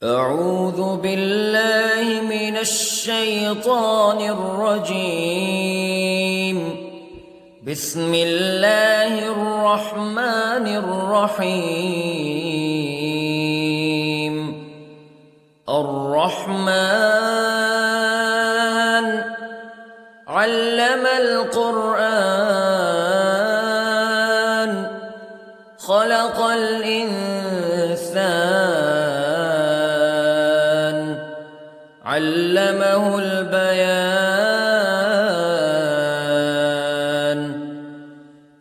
أعوذ بالله من الشيطان الرجيم. بسم الله الرحمن الرحيم. الرحمن علم القرآن خلق الإنسان علمه البيان.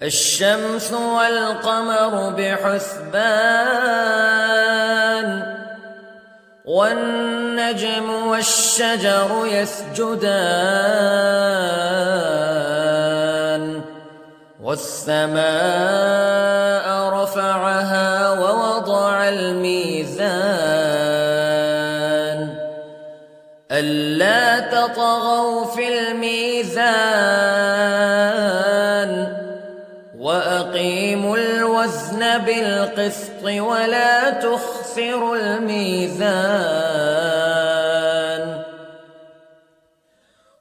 الشمس والقمر بحسبان والنجم والشجر يسجدان والسماء رفعها ووضع الميزان ألا تطغوا في الميزان وأقيموا الوزن بالقسط ولا تخسروا الميزان.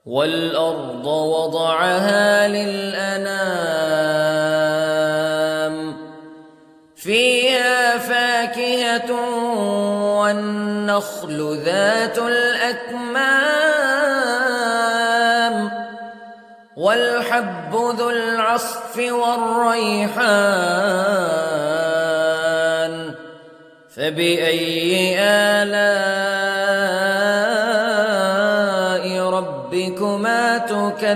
والأرض وضعها للأنام فيها فاكهة والنخل ذات الأكمام والحب ذو العصف والريحان فبأي آلاء ربكما تكذبان.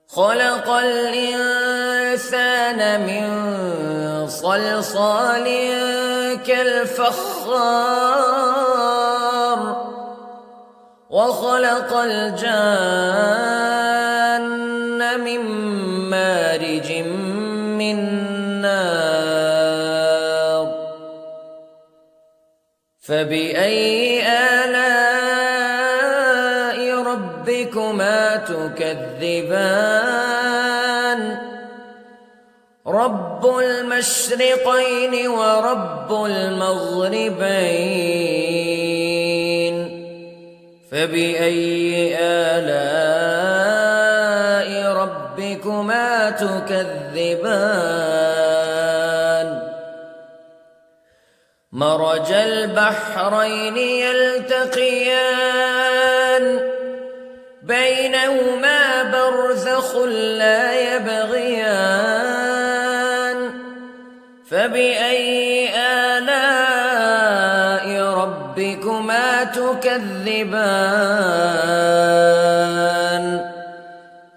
خلق الإنسان من صلصال كالفخار وخلق الجان من مارج من نار فبأي آلاء ربكما تكذبان. رب المشرقين ورب المغربين فبأي آلاء ربكما تكذبان. مرج البحرين يلتقيان بينهما برزخ لا يبغيان فبأي آلاء ربكما تكذبان.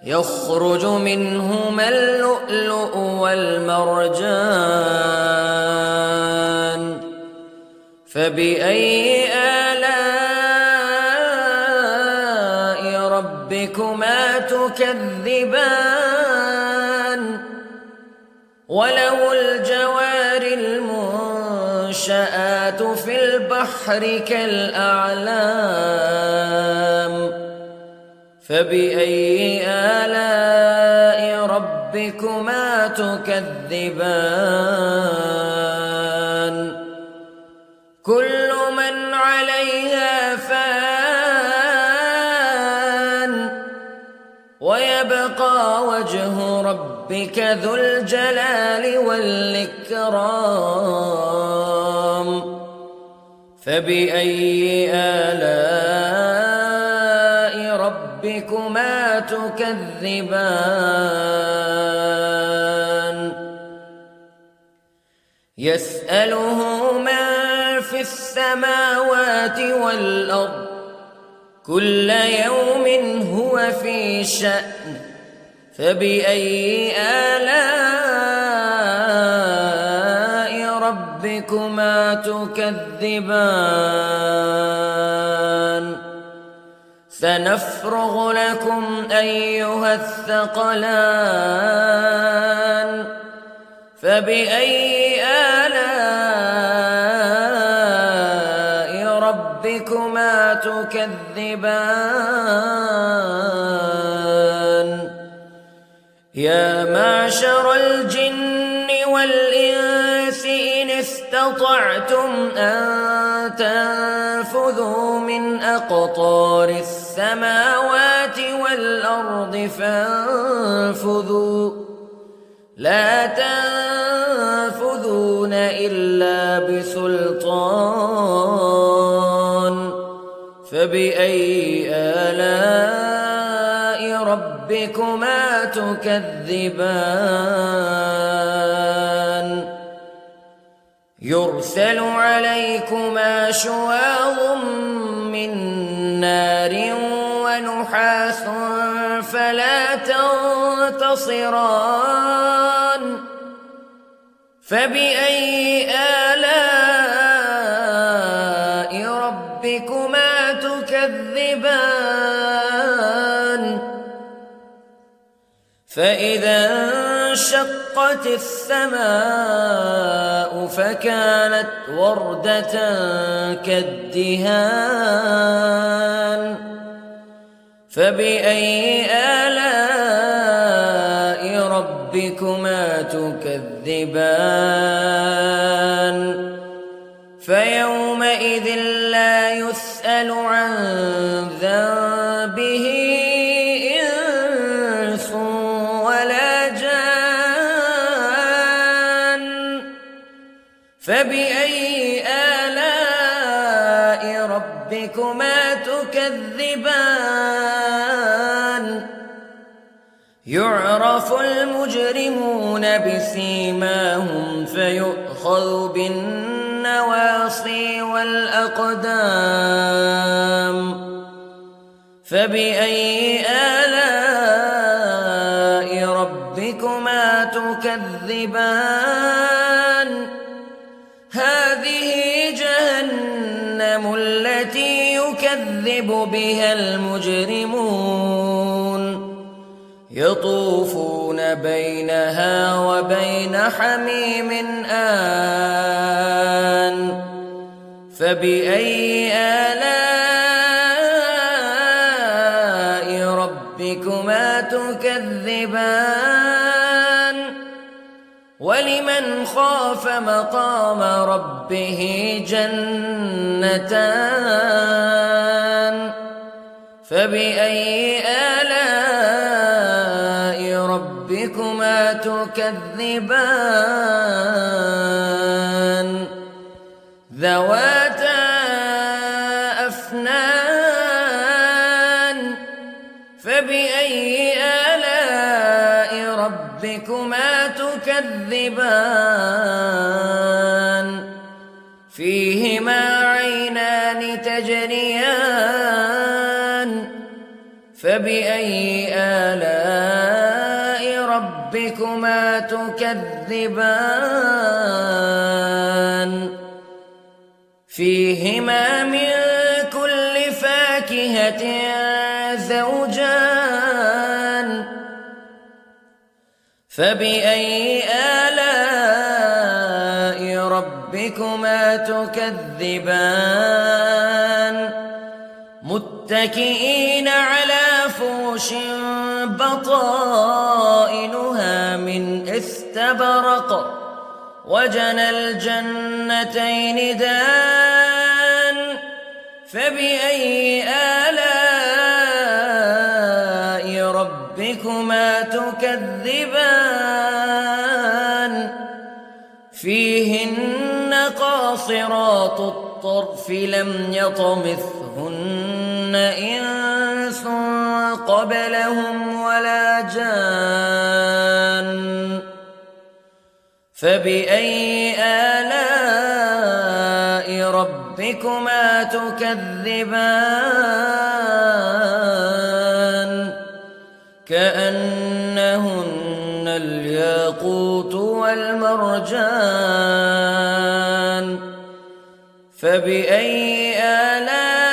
يخرج منهما اللؤلؤ والمرجان فبأي آلاء ربكما تكذبان. وله الجوار المنشآت في البحر كالأعلام فبأي آلاء ربكما تكذبان. كل من عليها فان ويبقى وجه ربك ذو الجلال والإكرام فبأي آلاء ربكما تكذبان. يسأله من في السماوات والأرض كل يوم هو في شأن فبأي آلاء ربكما تكذبان. سنفرغ لكم أيها الثقلان فبأي آلاء ربكما تكذبان. يا معشر الجن والإنس استطعتم أن تنفذوا من أقطار السماوات والأرض فانفذوا لا تنفذون إلا بسلطان فبأي آلاء ربكما تكذبان يرسل عليكما شواظ من نار ونحاس فلا تنتصران فبأي آلاء ربكما تكذبان فإذا انشقت السماء فكانت وردة كالدهان فبأي آلاء ربكما تكذبان فيومئذ لا يسأل عن ذنبه إنس ولا جان فبأي آلاء ربكما تكذبان يعرف المجرمون بسيماهم فيؤخذ بالنواصي والأقدام فبأي آلاء ربكما تكذبان هذه جهنم التي يكذب بها المجرمون يطوفون بينها وبين حميم آن فبأي آلاء ربكما تكذبان ولمن خاف مقام ربه جنتان فبأي آلاء ربكما تكذبان ذواتا أفنان فبأي آلاء ربكما تكذبان فيهما عينان تجريان فبأي آلاء ربكما تكذبان فيهما من كل فاكهة زوجان فبأي آلاء ربكما تكذبان متكئين على فرش بطائنها من استبرق وجنى الجنتين دان فبأي آلاء ربكما تكذبان فيهن قاصرات الطرف لم يطمثهن إنس قبلهم ولا جان فبأي آلاء ربكما تكذبان كأنهن الياقوت والمرجان فبأي آلاء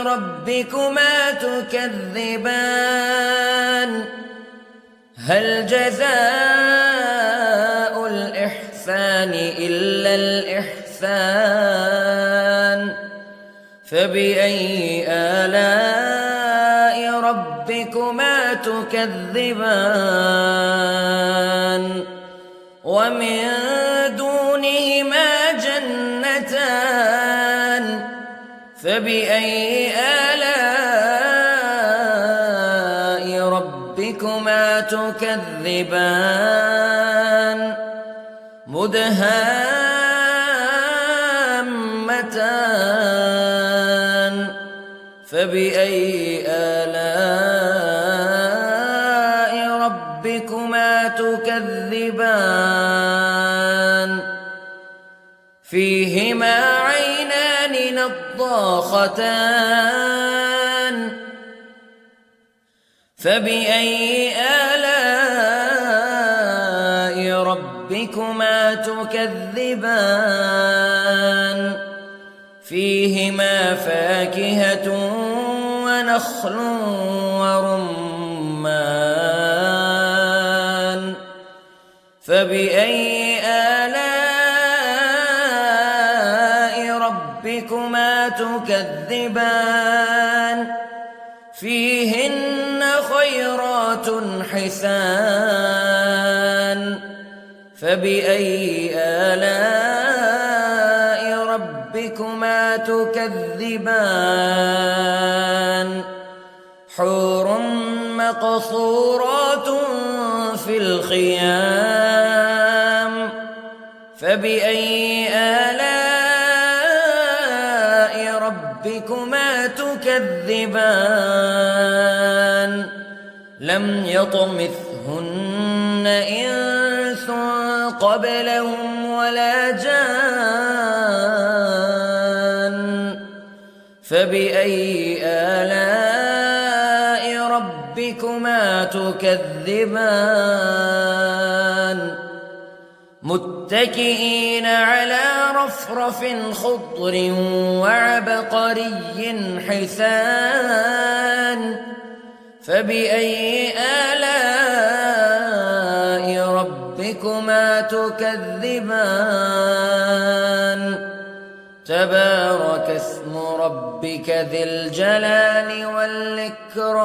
ربكما تكذبان هل جزاء الإحسان إلا الإحسان فبأي آلاء ربكما تكذبان ومن دونهما جنتان فبأي آلاء ربكما تكذبان مدهامتان فبأي آلاء ربكما تكذبان فيهما عينان نضاختان فبأي آلاء ربكما تكذبان فيهما فاكهة ونخل ورمان فبأي آلاء ربكما تكذبان فيهن خيرات حسان فبأي آلاء ربكما تكذبان حور مقصورات في الخيام فبأي آلاء ربكما تكذبان لم يطمثهن إنس قبلهم ولا جان فبأي آلاء ربكما تكذبان متكئين على رفرف خضر وعبقري حسان فبأي آلاء ربكما تكذبان تبارك اسم ربك ذي الجلال والإكرام